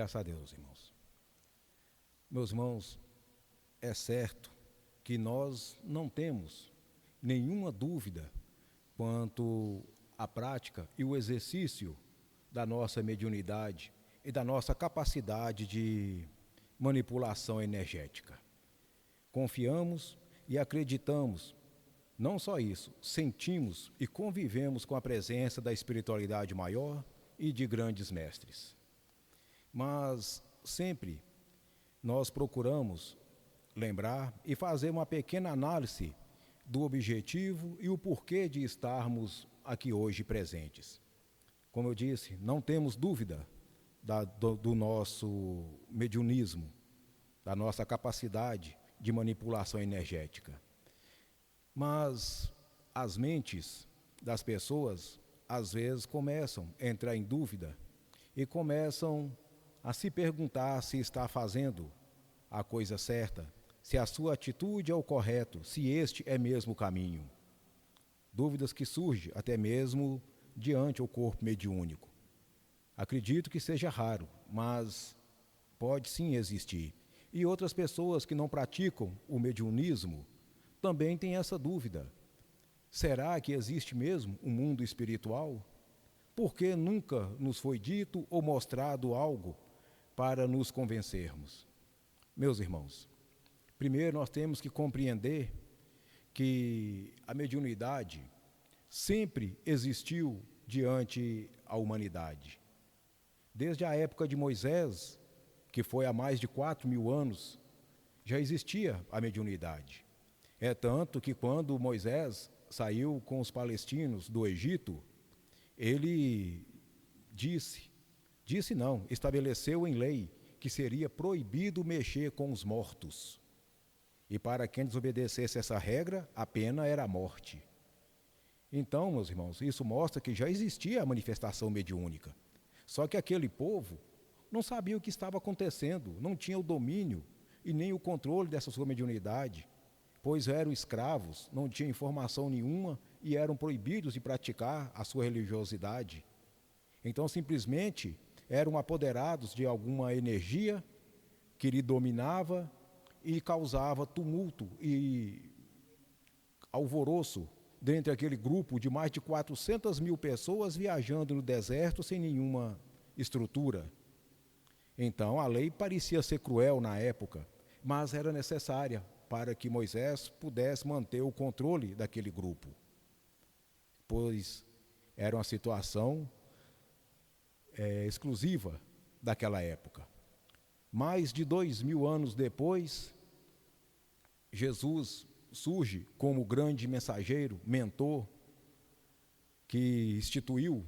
Graças a Deus, irmãos. Meus irmãos, é certo que nós não temos nenhuma dúvida quanto à prática e o exercício da nossa mediunidade e da nossa capacidade de manipulação energética. Confiamos e acreditamos, não só isso, sentimos e convivemos com a presença da espiritualidade maior e de grandes mestres. Mas sempre nós procuramos lembrar e fazer uma pequena análise do objetivo e o porquê de estarmos aqui hoje presentes. Como eu disse, não temos dúvida do nosso mediunismo, da nossa capacidade de manipulação energética. Mas as mentes das pessoas, às vezes, começam a entrar em dúvida e começam a se perguntar se está fazendo a coisa certa, se a sua atitude é o correto, se este é mesmo o caminho. Dúvidas que surgem até mesmo diante do corpo mediúnico. Acredito que seja raro, mas pode sim existir. E outras pessoas que não praticam o mediunismo também têm essa dúvida. Será que existe mesmo um mundo espiritual? Porque nunca nos foi dito ou mostrado algo para nos convencermos. Meus irmãos, primeiro nós temos que compreender que a mediunidade sempre existiu diante a humanidade. Desde a época de Moisés, que foi há mais de 4.000 anos, já existia a mediunidade. É tanto que quando Moisés saiu com os palestinos do Egito, ele estabeleceu em lei que seria proibido mexer com os mortos. E para quem desobedecesse essa regra, a pena era a morte. Então, meus irmãos, isso mostra que já existia a manifestação mediúnica. Só que aquele povo não sabia o que estava acontecendo, não tinha o domínio e nem o controle dessa sua mediunidade, pois eram escravos, não tinham informação nenhuma e eram proibidos de praticar a sua religiosidade. Então, simplesmente, eram apoderados de alguma energia que lhe dominava e causava tumulto e alvoroço dentre aquele grupo de mais de 400.000 pessoas viajando no deserto sem nenhuma estrutura. Então, a lei parecia ser cruel na época, mas era necessária para que Moisés pudesse manter o controle daquele grupo, pois era uma situação exclusiva daquela época. Mais de 2.000 anos depois, Jesus surge como grande mensageiro, mentor, que instituiu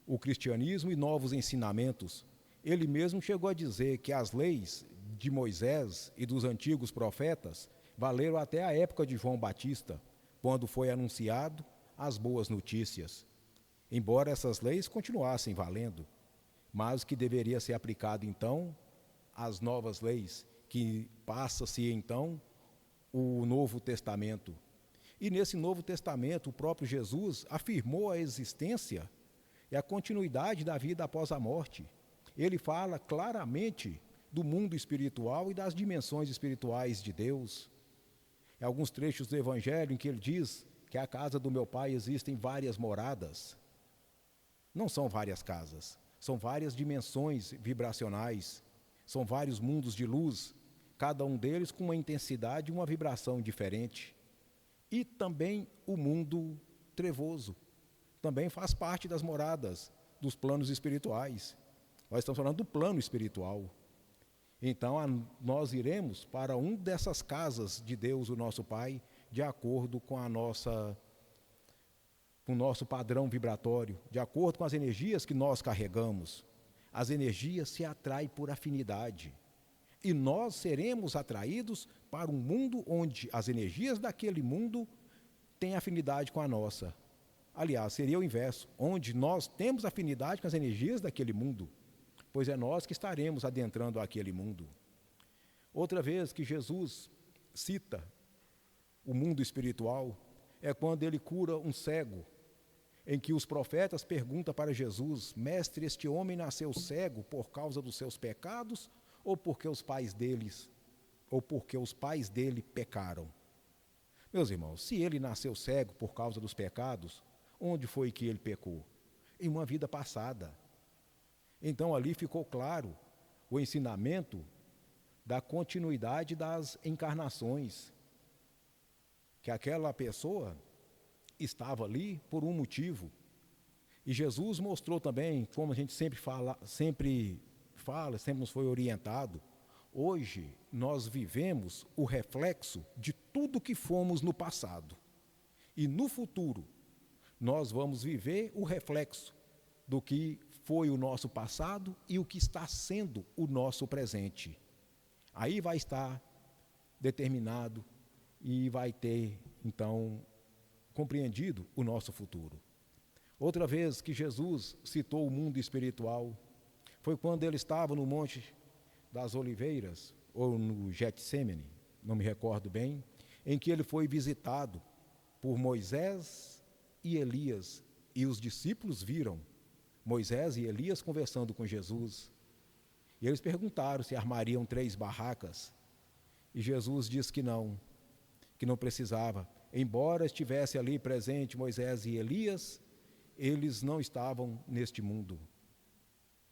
o cristianismo e novos ensinamentos. Ele mesmo chegou a dizer que as leis de Moisés e dos antigos profetas valeram até a época de João Batista, quando foi anunciado as boas notícias. Embora essas leis continuassem valendo, mas que deveria ser aplicado então as novas leis, que passa-se então o Novo Testamento. E nesse Novo Testamento, o próprio Jesus afirmou a existência e a continuidade da vida após a morte. Ele fala claramente do mundo espiritual e das dimensões espirituais de Deus. Em alguns trechos do Evangelho em que ele diz que a casa do meu pai existem várias moradas. Não são várias casas, são várias dimensões vibracionais, são vários mundos de luz, cada um deles com uma intensidade e uma vibração diferente. E também o mundo trevoso, também faz parte das moradas dos planos espirituais. Nós estamos falando do plano espiritual. Então, nós iremos para uma dessas casas de Deus, o nosso Pai, de acordo com o nosso padrão vibratório, de acordo com as energias que nós carregamos. As energias se atraem por afinidade. E nós seremos atraídos para um mundo onde as energias daquele mundo têm afinidade com a nossa. Aliás, seria o inverso, onde nós temos afinidade com as energias daquele mundo, pois é nós que estaremos adentrando aquele mundo. Outra vez que Jesus cita o mundo espiritual é quando ele cura um cego. em que os profetas perguntam para Jesus: mestre, este homem nasceu cego por causa dos seus pecados ou porque os pais dele pecaram? Meus irmãos, se ele nasceu cego por causa dos pecados, onde foi que ele pecou? Em uma vida passada. Então ali ficou claro o ensinamento da continuidade das encarnações, que aquela pessoa estava ali por um motivo. E Jesus mostrou também, como a gente sempre nos foi orientado, hoje nós vivemos o reflexo de tudo que fomos no passado. E no futuro, nós vamos viver o reflexo do que foi o nosso passado e o que está sendo o nosso presente. Aí vai estar determinado e vai ter, então, compreendido o nosso futuro. Outra vez que Jesus citou o mundo espiritual foi quando ele estava no Monte das Oliveiras, ou no Getsêmani, não me recordo bem, em que ele foi visitado por Moisés e Elias, e os discípulos viram Moisés e Elias conversando com Jesus. E eles perguntaram se armariam 3 barracas, e Jesus disse que não precisava. Embora estivesse ali presente Moisés e Elias, eles não estavam neste mundo.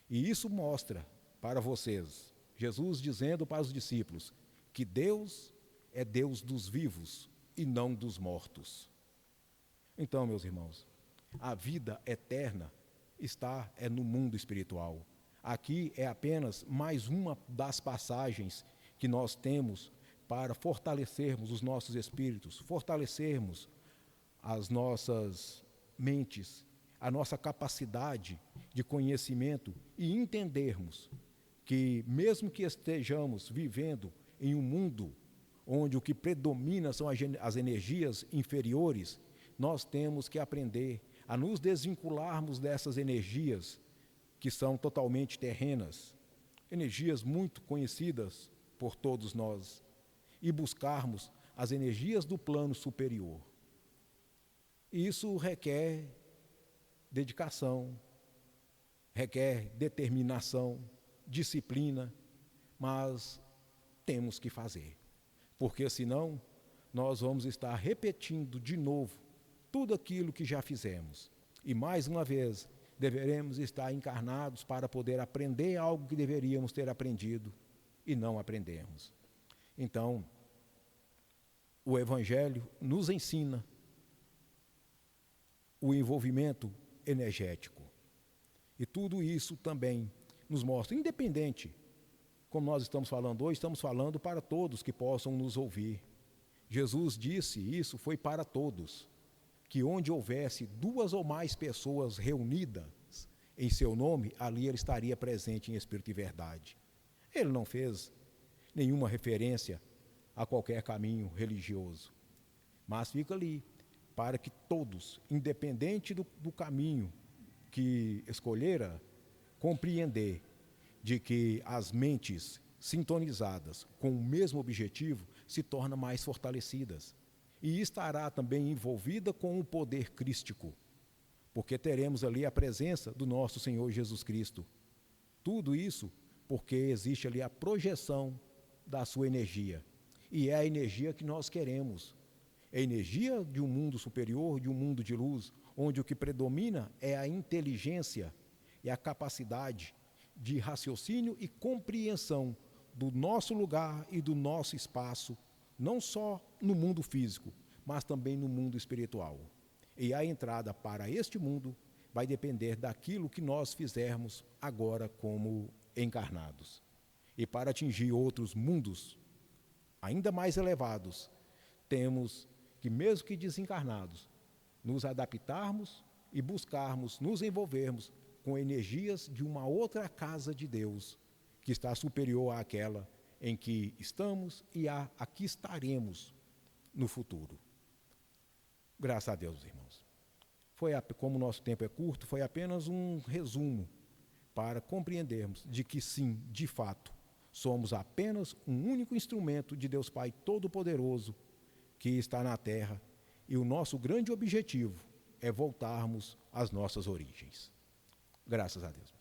E isso mostra para vocês, Jesus dizendo para os discípulos, que Deus é Deus dos vivos e não dos mortos. Então, meus irmãos, a vida eterna está no mundo espiritual. Aqui é apenas mais uma das passagens que nós temos para fortalecermos os nossos espíritos, fortalecermos as nossas mentes, a nossa capacidade de conhecimento e entendermos que, mesmo que estejamos vivendo em um mundo onde o que predomina são as energias inferiores, nós temos que aprender a nos desvincularmos dessas energias que são totalmente terrenas, energias muito conhecidas por todos nós, e buscarmos as energias do plano superior. Isso requer dedicação, requer determinação, disciplina, mas temos que fazer, porque senão nós vamos estar repetindo de novo tudo aquilo que já fizemos. E mais uma vez, deveremos estar encarnados para poder aprender algo que deveríamos ter aprendido e não aprendemos. Então, o Evangelho nos ensina o envolvimento energético. E tudo isso também nos mostra, independente, como nós estamos falando hoje, estamos falando para todos que possam nos ouvir. Jesus disse isso, foi para todos, que onde houvesse 2 ou mais pessoas reunidas em seu nome, ali ele estaria presente em espírito e verdade. Ele não fez nenhuma referência a qualquer caminho religioso, mas fica ali para que todos, independente do caminho que escolhera, compreender de que as mentes sintonizadas com o mesmo objetivo se tornam mais fortalecidas e estará também envolvida com o poder crístico, porque teremos ali a presença do nosso Senhor Jesus Cristo. Tudo isso porque existe ali a projeção da sua energia, e é a energia que nós queremos, é a energia de um mundo superior, de um mundo de luz, onde o que predomina é a inteligência e a capacidade de raciocínio e compreensão do nosso lugar e do nosso espaço, não só no mundo físico, mas também no mundo espiritual. E a entrada para este mundo vai depender daquilo que nós fizermos agora como encarnados. E para atingir outros mundos ainda mais elevados, temos que, mesmo que desencarnados, nos adaptarmos e buscarmos nos envolvermos com energias de uma outra casa de Deus, que está superior àquela em que estamos e aqui estaremos no futuro. Graças a Deus, irmãos. Como o nosso tempo é curto, foi apenas um resumo para compreendermos de que sim, de fato, somos apenas um único instrumento de Deus Pai Todo-Poderoso que está na Terra, e o nosso grande objetivo é voltarmos às nossas origens. Graças a Deus.